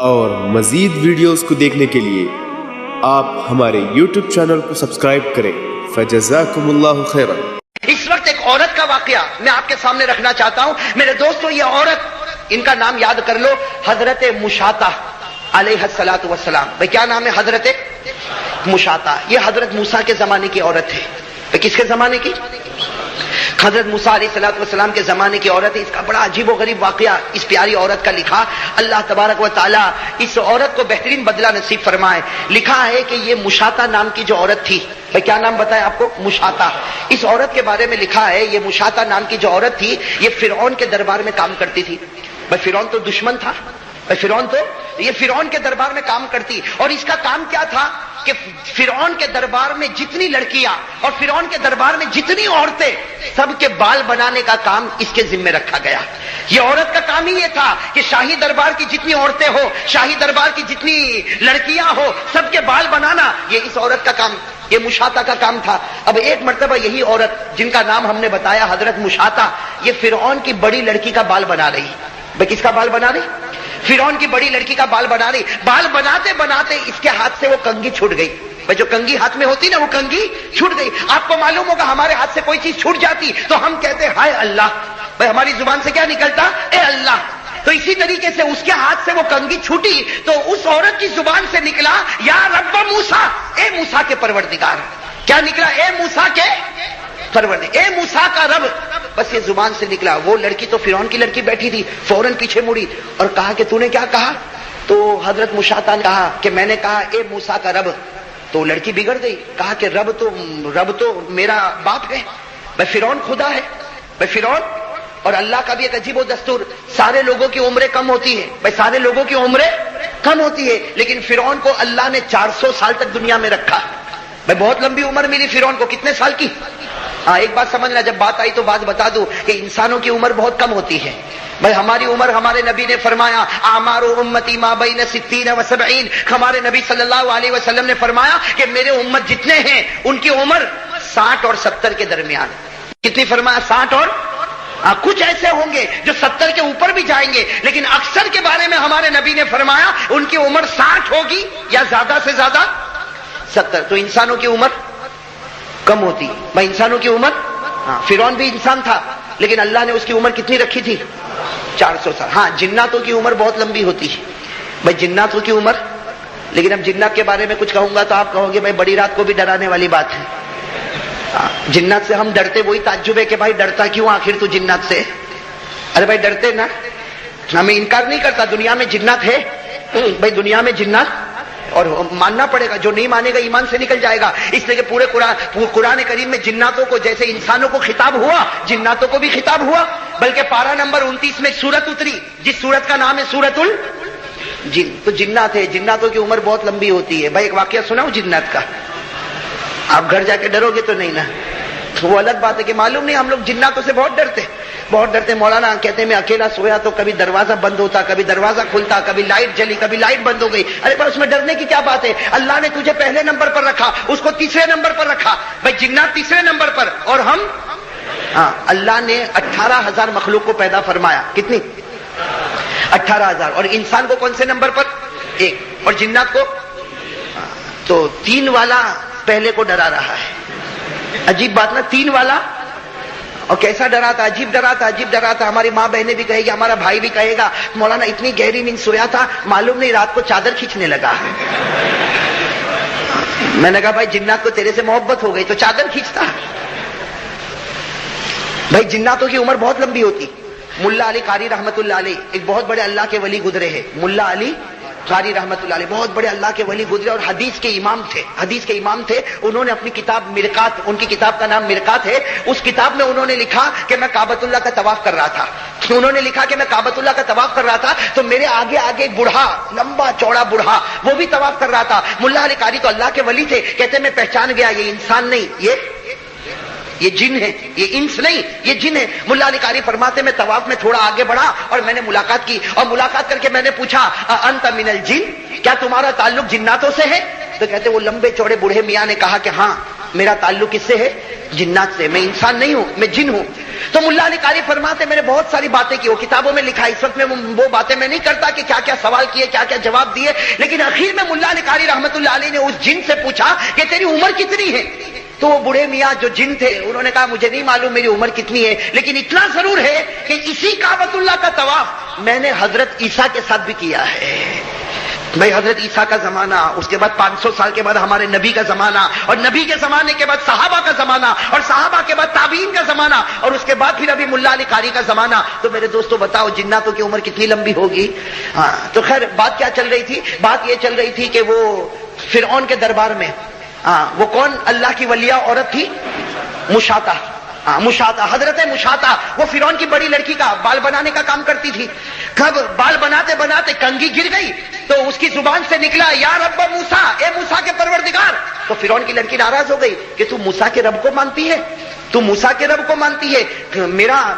اور مزید ویڈیوز کو دیکھنے کے لیے آپ ہمارے YouTube چینل کو سبسکرائب کریں۔ فجزاکم اللہ خیرا۔ اس وقت ایک عورت کا واقعہ میں آپ کے سامنے رکھنا چاہتا ہوں میرے دوستو۔ یہ عورت، ان کا نام یاد کر لو، حضرت مشاطہ علیہ الصلوۃ والسلام۔ بھائی کیا نام ہے؟ حضرت مشاطہ۔ یہ حضرت موسیٰ کے زمانے کی عورت ہے۔ بھائی کس کے زمانے کی؟ حضرت موسیٰ علیہ الصلوۃ والسلام کے زمانے کی عورت ہے۔ اس کا بڑا عجیب و غریب واقعہ اس پیاری عورت کا لکھا۔ اللہ تبارک و تعالی اس عورت کو بہترین بدلہ نصیب فرمائے۔ لکھا ہے کہ یہ مشاطہ نام کی جو عورت تھی، بھائی کیا نام بتایا آپ کو؟ مشاطہ۔ اس عورت کے بارے میں لکھا ہے، یہ مشاطہ نام کی جو عورت تھی یہ فرعون کے دربار میں کام کرتی تھی۔ بھائی فرعون تو دشمن تھا، یہ فرعون کے دربار میں کام کرتی، اور اس کا کام کیا تھا کہ فرعون کے دربار میں جتنی لڑکیاں اور فرعون کے دربار میں جتنی عورتیں، سب کے بال بنانے کا کام اس کے ذمہ رکھا گیا۔ یہ عورت کا کام ہی یہ تھا کہ شاہی دربار کی جتنی عورتیں ہو، شاہی دربار کی جتنی لڑکیاں ہو، سب کے بال بنانا یہ اس عورت کا کام، یہ مشاطہ کا کام تھا۔ اب ایک مرتبہ یہی عورت جن کا نام ہم نے بتایا حضرت مشاطہ، یہ فرعون کی بڑی لڑکی کا بال بنا رہی۔ بھائی کس کا بال بنا رہی؟ فرعون کی بڑی لڑکی کا بال بنا رہی۔ بال بناتے بناتے اس کے ہاتھ سے وہ کنگھی چھوٹ گئی۔ بھائی جو کنگھی ہاتھ میں ہوتی نا، وہ کنگھی چھوٹ گئی۔ آپ کو معلوم ہوگا ہمارے ہاتھ سے کوئی چیز چھوٹ جاتی تو ہم کہتے ہائے اللہ۔ بھائی ہماری زبان سے کیا نکلتا؟ اے اللہ۔ تو اسی طریقے سے اس کے ہاتھ سے وہ کنگھی چھوٹی تو اس عورت کی زبان سے نکلا یا رب موسیٰ، اے موسیٰ کے پروردگار۔ کیا نکلا؟ اے موسیٰ کے پروردگار، اے موسیٰ کا رب۔ بس یہ زبان سے نکلا۔ وہ لڑکی تو فرعون کی لڑکی بیٹھی تھی، فوراً پیچھے مڑی اور کہا کہ تو نے کیا کہا؟ تو حضرت مشاطہ نے کہا کہ میں نے کہا اے موسیٰ کا رب۔ تو لڑکی بگڑ گئی، کہا کہ رب تو میرا باپ ہے، بھائی فرعون خدا ہے۔ بھائی فرعون اور اللہ کا بھی ایک عجیب و دستور، سارے لوگوں کی عمریں کم ہوتی ہیں، بھائی سارے لوگوں کی عمریں کم ہوتی ہے، لیکن فرعون کو اللہ نے 400 سال تک دنیا میں رکھا۔ بھائی بہت لمبی عمر ملی فرعون کو، کتنے سال کی؟ ہاں ایک بات سمجھنا، جب بات آئی تو بات بتا دوں کہ انسانوں کی عمر بہت کم ہوتی ہے۔ بھائی ہماری عمر، ہمارے نبی نے فرمایا اعمار امتی ما بین 60 و 70۔ ہمارے نبی صلی اللہ علیہ وسلم نے فرمایا کہ میرے امت جتنے ہیں ان کی عمر 60 اور 70 کے درمیان۔ کتنی فرمایا؟ 60 اور کچھ ایسے ہوں گے جو 70 کے اوپر بھی جائیں گے، لیکن اکثر کے بارے میں ہمارے نبی نے فرمایا ان کی عمر 60 ہوگی یا زیادہ سے زیادہ 70۔ تو انسانوں کی عمر کم ہوتی۔ بھائی انسانوں کی عمر، فرعون بھی انسان تھا لیکن اللہ نے اس کی عمر کتنی رکھی تھی؟ 400 سال۔ ہاں جناتوں کی عمر بہت لمبی ہوتی ہے۔ بھائی جناتوں کی عمر، لیکن اب جنات کے بارے میں کچھ کہوں گا تو آپ کہو گے بھائی بڑی رات کو بھی ڈرانے والی بات ہے۔ جنات سے ہم ڈرتے، وہی تعجب ہے کہ بھائی ڈرتا کیوں آخر تو جنات سے؟ ارے بھائی ڈرتے نا، ہمیں انکار نہیں کرتا دنیا میں جنات ہے۔ بھائی دنیا میں جنات، اور ماننا پڑے گا، جو نہیں مانے گا ایمان سے نکل جائے گا۔ اس لیے کہ پورے قرآن کریم میں جناتوں کو جیسے انسانوں کو خطاب ہوا، جناتوں کو بھی خطاب ہوا۔ بلکہ پارہ نمبر 29 میں سورت اتری جس سورت کا نام ہے سورت الجن۔ تو جنات ہے، جناتوں کی عمر بہت لمبی ہوتی ہے۔ بھائی ایک واقعہ سناؤ جنات کا، آپ گھر جا کے ڈرو گے تو نہیں نا، وہ الگ بات ہے کہ معلوم نہیں، ہم لوگ جناتوں سے بہت ڈرتے، بہت ڈرتے۔ مولانا کہتے ہیں میں اکیلا سویا تو کبھی دروازہ بند ہوتا، کبھی دروازہ کھلتا، کبھی لائٹ جلی، کبھی لائٹ بند ہو گئی۔ ارے بھائی اس میں ڈرنے کی کیا بات ہے؟ اللہ نے تجھے پہلے نمبر پر رکھا، اس کو تیسرے نمبر پر رکھا۔ بھائی جنات تیسرے نمبر پر اور ہم، اللہ نے 18,000 مخلوق کو پیدا فرمایا۔ کتنی؟ 18,000۔ اور انسان کو کون سے نمبر پر؟ 1۔ اور جنات کو تو 3 والا پہلے کو ڈرا رہا ہے۔ عجیب بات نا، 3 والا، اور کیسا ڈرا تھا؟ عجیب ڈرا تھا، عجیب ڈرا تھا۔ ہماری ماں بہنیں بھی کہے گی، ہمارا بھائی بھی کہے گا مولانا اتنی گہری نیند سویا تھا معلوم نہیں رات کو چادر کھینچنے لگا۔ میں نے کہا بھائی جنات کو تیرے سے محبت ہو گئی تو چادر کھینچتا۔ بھائی جناتوں کی عمر بہت لمبی ہوتی۔ ملا علی قاری رحمت اللہ علیہ ایک بہت بڑے اللہ کے ولی گزرے ہیں۔ ملا علی قاری رحمت اللہ علیہ بہت بڑے اللہ کے ولی گزرے اور حدیث کے امام تھے۔ انہوں نے اپنی کتاب مرقات، ان کی کتاب کا نام مرقات ہے، اس کتاب میں انہوں نے لکھا کہ میں کعبۃ اللہ کا طواف کر رہا تھا۔ انہوں نے لکھا کہ میں کعبۃ اللہ کا طواف کر رہا تھا تو میرے آگے ایک بوڑھا، لمبا چوڑا بوڑھا، وہ بھی طواف کر رہا تھا۔ ملا علی قاری تو اللہ کے ولی تھے، کہتے میں پہچان گیا یہ انسان نہیں، یہ جن ہے، یہ انس نہیں، یہ جن ہے۔ ملا علی قاری فرماتے میں طواف میں تھوڑا آگے بڑھا اور میں نے ملاقات کی، اور ملاقات کر کے میں نے پوچھا انت من الجن، کیا تمہارا تعلق جناتوں سے ہے؟ تو کہتے وہ لمبے چوڑے بوڑھے میاں نے کہا کہ ہاں میرا تعلق کس سے ہے؟ جنات سے، میں انسان نہیں ہوں، میں جن ہوں۔ تو ملا علی قاری فرماتے میں نے بہت ساری باتیں کی، وہ کتابوں میں لکھا ہے، اس وقت میں وہ باتیں میں نہیں کرتا کہ کیا کیا سوال کیے، کیا کیا جواب دیے، لیکن آخر میں ملا علی قاری رحمت اللہ علیہ نے اس جن سے پوچھا کہ تیری عمر کتنی ہے؟ تو وہ بوڑھے میاں جو جن تھے انہوں نے کہا مجھے نہیں معلوم میری عمر کتنی ہے، لیکن اتنا ضرور ہے کہ اسی کعبۃ اللہ کا طواف میں نے حضرت عیسیٰ کے ساتھ بھی کیا ہے۔ بھائی حضرت عیسیٰ کا زمانہ، اس کے بعد 500 سال کے بعد ہمارے نبی کا زمانہ، اور نبی کے زمانے کے بعد صحابہ کا زمانہ، اور صحابہ کے بعد تابعین کا زمانہ، اور اس کے بعد پھر ابھی ملا علی قاری کا زمانہ۔ تو میرے دوستو بتاؤ جناتوں کی عمر کتنی لمبی ہوگی؟ ہاں تو خیر بات کیا چل رہی تھی؟ بات یہ چل رہی تھی کہ وہ فرعون کے دربار میں وہ کون اللہ کی ولیہ عورت تھی؟ مشاطہ، مشاطہ، حضرت مشاطہ، وہ فرعون کی بڑی لڑکی کا بال بنانے کا کام کرتی تھی۔ کب بال بناتے بناتے کنگھی گر گئی تو اس کی زبان سے نکلا یا رب موسیٰ، اے موسیٰ کے پروردگار۔ تو فرعون کی لڑکی ناراض ہو گئی کہ تو موسیٰ کے رب کو مانتی ہے، تو موسیٰ کے رب کو مانتی ہے،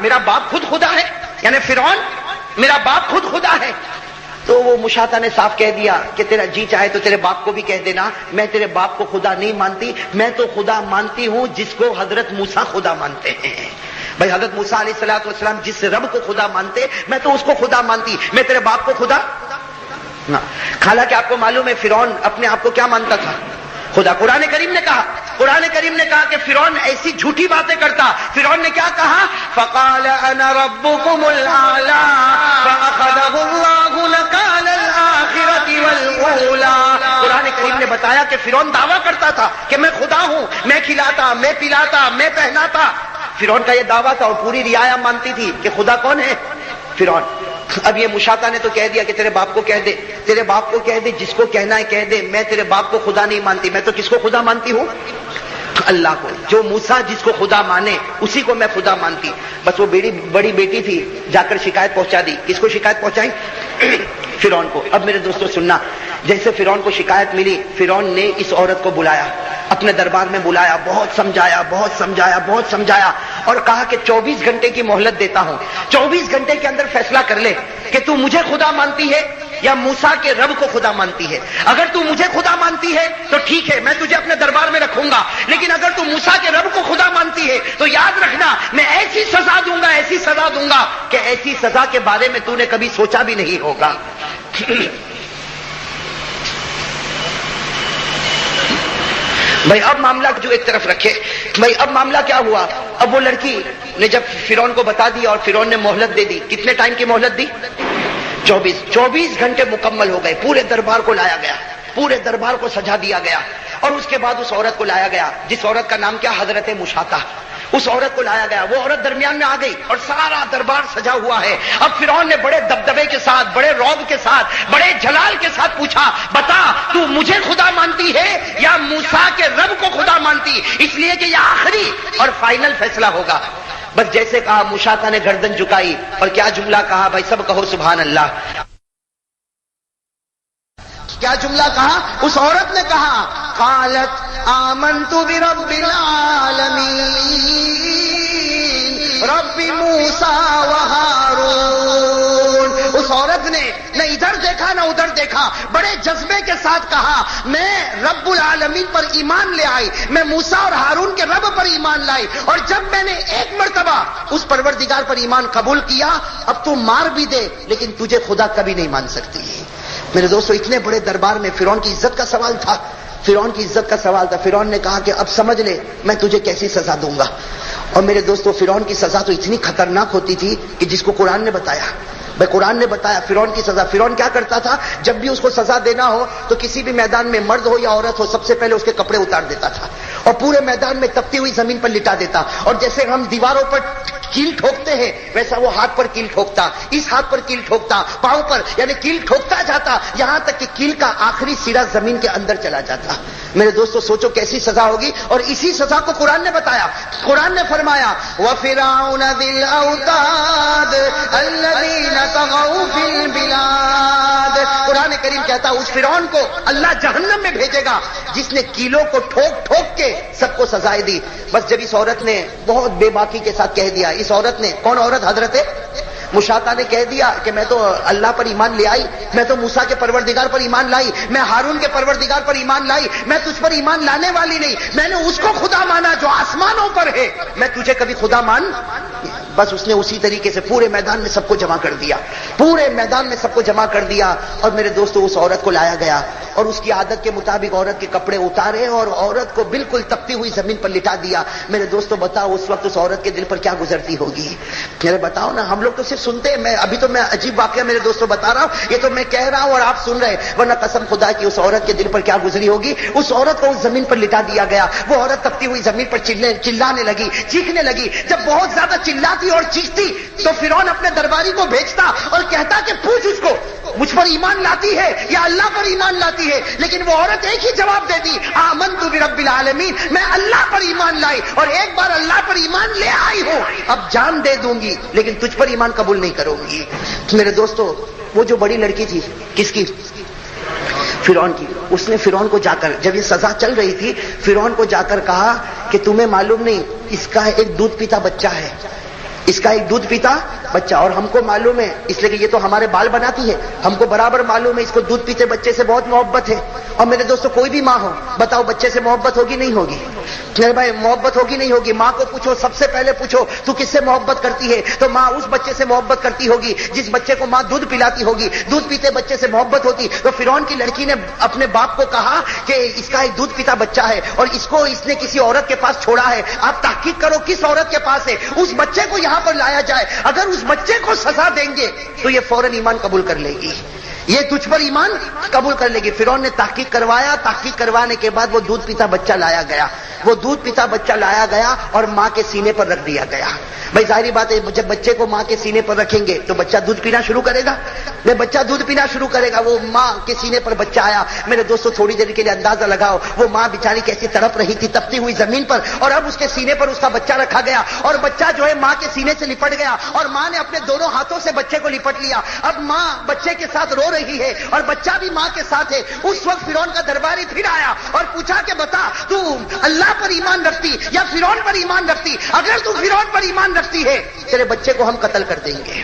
میرا باپ خود خدا ہے، یعنی فرعون میرا باپ خود خدا ہے۔ تو وہ مشاطہ نے صاف کہہ دیا کہ تیرا جی چاہے تو تیرے باپ کو بھی کہہ دینا، میں تیرے باپ کو خدا نہیں مانتی، میں تو خدا مانتی ہوں جس کو حضرت موسیٰ خدا مانتے ہیں۔ بھائی حضرت موسیٰ علیہ السلام جس رب کو خدا مانتے میں تو اس کو خدا مانتی، میں تیرے باپ کو خدا نہ۔ حالانکہ آپ کو معلوم ہے فرعون اپنے آپ کو کیا مانتا تھا؟ خدا۔ قرآن کریم نے کہا کہ فرعون ایسی جھوٹی باتیں کرتا۔ فرعون نے کیا کہا؟ فقال انا ربکم الاعلی فاخذہ اللہ نکال الآخرۃ والاولی۔ قرآن کریم نے بتایا کہ فرعون دعویٰ کرتا تھا کہ میں خدا ہوں، میں کھلاتا، میں پلاتا، میں پہناتا۔ فرعون کا یہ دعویٰ تھا اور پوری رعایا مانتی تھی کہ خدا کون ہے؟ فرعون۔ اب یہ مشاطہ نے تو کہہ دیا کہ تیرے باپ کو کہہ دے، تیرے باپ کو کہہ دے، جس کو کہنا ہے کہہ دے، میں تیرے باپ کو خدا نہیں مانتی، میں تو کس کو خدا مانتی ہوں؟ اللہ کو۔ جو موسیٰ جس کو خدا مانے اسی کو میں خدا مانتی۔ بس وہ بڑی بیٹی تھی، جا کر شکایت پہنچا دی۔ کس کو شکایت پہنچائی؟ فرعون کو۔ اب میرے دوستو سننا، جیسے فرعون کو شکایت ملی، فرعون نے اس عورت کو بلایا، اپنے دربار میں بلایا، بہت سمجھایا اور کہا کہ 24 گھنٹے کی مہلت دیتا ہوں، 24 گھنٹے کے اندر فیصلہ کر لے کہ تو مجھے خدا مانتی ہے یا موسیٰ کے رب کو خدا مانتی ہے۔ اگر تو مجھے خدا مانتی ہے تو ٹھیک ہے، میں تجھے اپنے دربار میں رکھوں گا، لیکن اگر تو موسیٰ کے رب کو خدا مانتی ہے تو یاد رکھنا میں ایسی سزا دوں گا کہ ایسی سزا کے بارے میں تو نے کبھی سوچا بھی نہیں ہوگا۔ بھائی اب معاملہ جو ایک طرف رکھے، بھائی اب معاملہ کیا ہوا؟ اب وہ لڑکی نے جب فرعون کو بتا دیا اور فرعون نے مہلت دے دی، کتنے ٹائم کی مہلت دی؟ 24 گھنٹے مکمل ہو گئے۔ پورے دربار کو لایا گیا، پورے دربار کو سجا دیا گیا، اور اس کے بعد اس عورت کو لایا گیا جس عورت کا نام کیا؟ حضرت مشاطہ۔ اس عورت کو لایا گیا، وہ عورت درمیان میں آ گئی اور سارا دربار سجا ہوا ہے۔ اب فرعون نے بڑے دبدبے کے ساتھ، بڑے رعب کے ساتھ، بڑے جلال کے ساتھ پوچھا بتا تو مجھے خدا مانتی ہے یا موسیٰ کے رب کو خدا مانتی؟ اس لیے کہ یہ آخری اور فائنل فیصلہ ہوگا۔ بس جیسے کہا مشاطہ نے گردن جھکائی اور کیا جملہ کہا؟ بھائی سب کہو سبحان اللہ۔ کیا جملہ کہا؟ اس عورت نے کہا قالت آمنت برب العالمین رب موسیٰ و ہارون۔ اس عورت نے نہ ادھر دیکھا نہ ادھر دیکھا، بڑے جذبے کے ساتھ کہا میں رب العالمین پر ایمان لے آئی، میں موسیٰ اور ہارون کے رب پر ایمان لائی، اور جب میں نے ایک مرتبہ اس پروردگار پر ایمان قبول کیا، اب تو مار بھی دے لیکن تجھے خدا کبھی نہیں مان سکتی۔ میرے دوستو اتنے بڑے دربار میں فرعون کی عزت کا سوال تھا، فرعون نے کہا کہ اب سمجھ لے میں تجھے کیسی سزا دوں گا۔ اور میرے دوستو فرعون کی سزا تو اتنی خطرناک ہوتی تھی کہ جس کو قرآن نے بتایا، بھائی قرآن نے بتایا فرعون کی سزا۔ فرعون کیا کرتا تھا؟ جب بھی اس کو سزا دینا ہو تو کسی بھی میدان میں مرد ہو یا عورت ہو سب سے پہلے اس کے کپڑے اتار دیتا تھا اور پورے میدان میں تپتی ہوئی زمین پر لٹا دیتا، اور جیسے ہم دیواروں پر کیل ٹھوکتے ہیں ویسا وہ ہاتھ پر کیل ٹھوکتا، اس ہاتھ پر کیل ٹھوکتا، پاؤں پر، یعنی کیل ٹھوکتا جاتا یہاں تک کہ کیل کا آخری سرا زمین کے اندر چلا جاتا۔ میرے دوستو سوچو کیسی سزا ہوگی، اور اسی سزا کو قرآن نے بتایا۔ قرآن نے فرمایا وَفِرْعَوْنَ ذِي الْأَوْتَادِ الَّذِينَ طَغَوْا فِي الْبِلَادِ۔ قرآن کریم کہتا اس فرعون کو اللہ جہنم میں بھیجے گا جس نے کیلوں کو ٹھوک ٹھوک کے سب کو سزائے دی۔ بس جب اس عورت نے بہت بے باکی کے ساتھ کہہ دیا، اس عورت نے، کون عورت؟ حضرت مشاطہ نے کہہ دیا کہ میں تو اللہ پر ایمان لے آئی، میں تو موسیٰ کے پروردگار پر ایمان لائی، میں ہارون کے پروردگار پر ایمان لائی، میں تجھ پر ایمان لانے والی نہیں، میں نے اس کو خدا مانا جو آسمانوں پر ہے، میں تجھے کبھی خدا مان۔ بس اس نے اسی طریقے سے پورے میدان میں سب کو جمع کر دیا، پورے میدان میں سب کو جمع کر دیا، اور میرے دوستو اس عورت کو لایا گیا اور اس کی عادت کے مطابق عورت کے کپڑے اتارے اور عورت کو بالکل تپتی ہوئی زمین پر لٹا دیا۔ میرے دوستو بتاؤ اس وقت اس عورت کے دل پر کیا گزرتی ہوگی؟ میرے بتاؤ نا، ہم لوگ تو صرف سنتے ہیں، میں ابھی تو میں عجیب واقعہ میرے دوستو بتا رہا ہوں، یہ تو میں کہہ رہا ہوں اور آپ سن رہے، ورنہ قسم خدا کی اس عورت کے دل پر کیا گزری ہوگی۔ اس عورت کو اس زمین پر لٹا دیا گیا، وہ عورت تپتی ہوئی زمین پر چلانے لگی، چیخنے لگی۔ جب بہت زیادہ چلاتی اور چیختی تو فرعون اپنے درباری کو بھیجتا اور کہتا کہ پوچھ اس کو مجھ پر ایمان لاتی ہے یا اللہ پر ایمان لاتی ہے، لیکن وہ عورت ایک ہی جواب دے دی، آمنت برب العالمین، میں اللہ پر ایمان لائی اور ایک بار اللہ پر ایمان لے آئی ہوں، اب جان دے دوں گی لیکن تجھ پر ایمان قبول نہیں کروں گی۔ میرے دوستو وہ جو بڑی لڑکی تھی، کس کی؟ فرعون کی، اس نے فرعون کو جا کر، جب یہ سزا چل رہی تھی، فرعون کو جا کر کہا کہ تمہیں معلوم نہیں اس کا ایک دودھ پیتا بچہ ہے، اس کا ایک دودھ پیتا بچہ، اور ہم کو معلوم ہے اس لیے کہ یہ تو ہمارے بال بناتی ہے، ہم کو برابر معلوم ہے اس کو دودھ پیتے بچے سے بہت محبت ہے۔ اور میرے دوستو کوئی بھی ماں ہو، بتاؤ بچے سے محبت ہوگی نہیں ہوگی؟ میرے بھائی محبت ہوگی نہیں ہوگی؟ ماں کو پوچھو، سب سے پہلے پوچھو تو کس سے محبت کرتی ہے، تو ماں اس بچے سے محبت کرتی ہوگی جس بچے کو ماں دودھ پلاتی ہوگی، دودھ پیتے بچے سے محبت ہوتی۔ تو فرعون کی لڑکی نے اپنے باپ کو کہا کہ اس کا ایک دودھ پیتا بچہ ہے اور اس نے کسی عورت کے پاس چھوڑا ہے، آپ تحقیق کرو کس عورت کے پاس ہے، اس بچے کو یہاں پر لایا جائے، اگر اس بچے کو سزا دیں گے تو یہ فوراً ایمان قبول کر لے گی، یہ تجھ پر ایمان قبول کر لے گی۔ فرعون نے تحقیق کروایا، تحقیق کروانے کے بعد وہ دودھ پیتا بچہ لایا گیا، وہ دودھ پیتا بچہ لایا گیا اور ماں کے سینے پر رکھ دیا گیا۔ بھائی ظاہری بات ہے جب بچے کو ماں کے سینے پر رکھیں گے تو بچہ دودھ پینا شروع کرے گا، بچہ دودھ پینا شروع کرے گا۔ وہ ماں کے سینے پر بچہ آیا، میرے دوستو تھوڑی دیر کے لیے اندازہ لگاؤ وہ ماں بیچاری کیسی تڑپ رہی تھی تپتی ہوئی زمین پر، اور اب اس کے سینے پر اس کا بچہ رکھا گیا اور بچہ جو ہے ماں کے سینے سے لپٹ گیا اور ماں نے اپنے دونوں ہاتھوں سے بچے کو لپٹ لیا۔ اب ماں بچے کے ساتھ رو رہی ہے اور بچہ بھی ماں کے ساتھ ہے۔ اس وقت فرعون کا درباری پھر آیا اور پوچھا کہ بتا تو اللہ پر ایمان رکھتی یا فرعون پر ایمان رکھتی؟ اگر تو فرعون پر ایمان رکھتی ہے تیرے بچے کو ہم قتل کر دیں گے،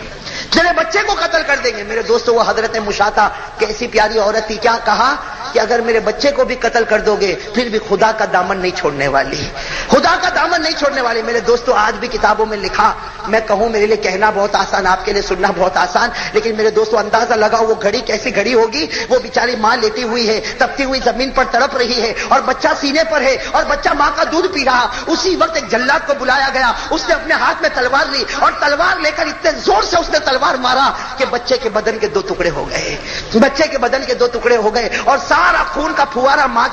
تیرے بچے کو قتل کر دیں گے۔ میرے دوستو وہ حضرت مشاطہ کیسی پیاری عورت تھی، کیا کہا کہ اگر میرے بچے کو بھی قتل کر دو گے پھر بھی خدا کا دامن نہیں چھوڑنے والی، خدا کا دامن نہیں چھوڑنے والی۔ میرے دوستو آج بھی کتابوں میں لکھا، میں کہوں میرے لیے کہنا بہت آسان، آپ کے لیے سننا بہت آسان، لیکن میرے دوستو اندازہ لگاؤ وہ گھڑی کیسی گھڑی ہوگی۔ وہ بیچاری ماں لیٹی ہوئی ہے، تپتی ہوئی زمین پر تڑپ رہی ہے اور بچہ سینے پر ہے اور بچہ ماں کا دودھ پی رہا۔ اسی وقت ایک جلاد کو بلایا گیا، اس نے اپنے ہاتھ میں تلوار لی اور تلوار لے کر اتنے زور سے اس نے تلوار مارا کہ بچے کے بدن کے دو ٹکڑے ہو گئے، بچے کے بدن کے دو ٹکڑے ہو گئے اور سارا خون کا پھوارا ماں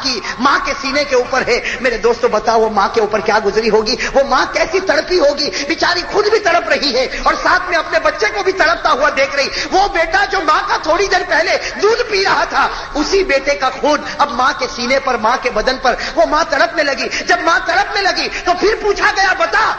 کے سینے کے اوپر ہے۔ میرے دوستو بتاؤ وہ ماں کے اوپر کیا گزری ہوگی، وہ ماں کیسی تڑپی ہوگی، بیچاری خود بھی تڑپ رہی ہے اور ساتھ میں اپنے بچے کو بھی تڑپتا ہوا دیکھ رہی۔ وہ بیٹا جو ماں کا تھوڑی دیر پہلے دودھ پی رہا تھا، اسی بیٹے کا خون اب ماں کے سینے پر، ماں کے بدن پر، وہ ماں تڑپنے لگی۔ جب ماں تڑپنے لگی تو پھر پوچھا گیا بتا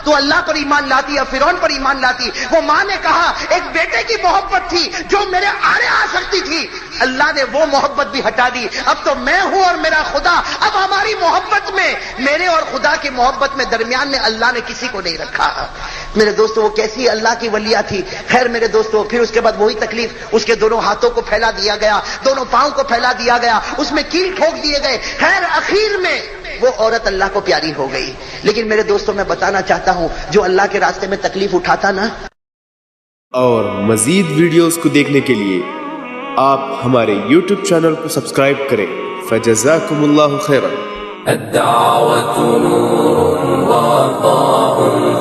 تو اللہ پر ایمان لاتی یا فرعون پر ایمان لاتی؟ وہ ماں نے کہا ایک بیٹے کی محبت تھی جو میرے آڑے آ سکتی تھی، اللہ نے وہ محبت بھی ہٹا دی، اب تو میں ہوں اور میرا خدا، اب ہماری محبت میں، میرے اور خدا کی محبت میں درمیان میں اللہ نے کسی کو نہیں رکھا۔ میرے دوستو وہ کیسی اللہ کی ولیہ تھی۔ خیر میرے دوستو پھر اس کے بعد وہی تکلیف، اس کے دونوں ہاتھوں کو پھیلا دیا گیا، دونوں پاؤں کو پھیلا دیا گیا، اس میں کیل ٹھوک دیے گئے۔ خیر اخیر میں وہ عورت اللہ کو پیاری ہو گئی۔ لیکن میرے دوستو میں بتانا چاہتا ہوں جو اللہ کے راستے میں تکلیف اٹھاتا نا، اور مزید ویڈیوز کو دیکھنے کے لیے آپ ہمارے YouTube چینل کو سبسکرائب کریں۔ فجزاکم اللہ خیرا۔ الدعوة نور وضاء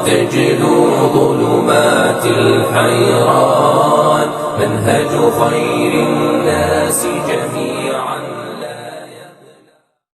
تجلو ظلمات الحيران، منهج خير الناس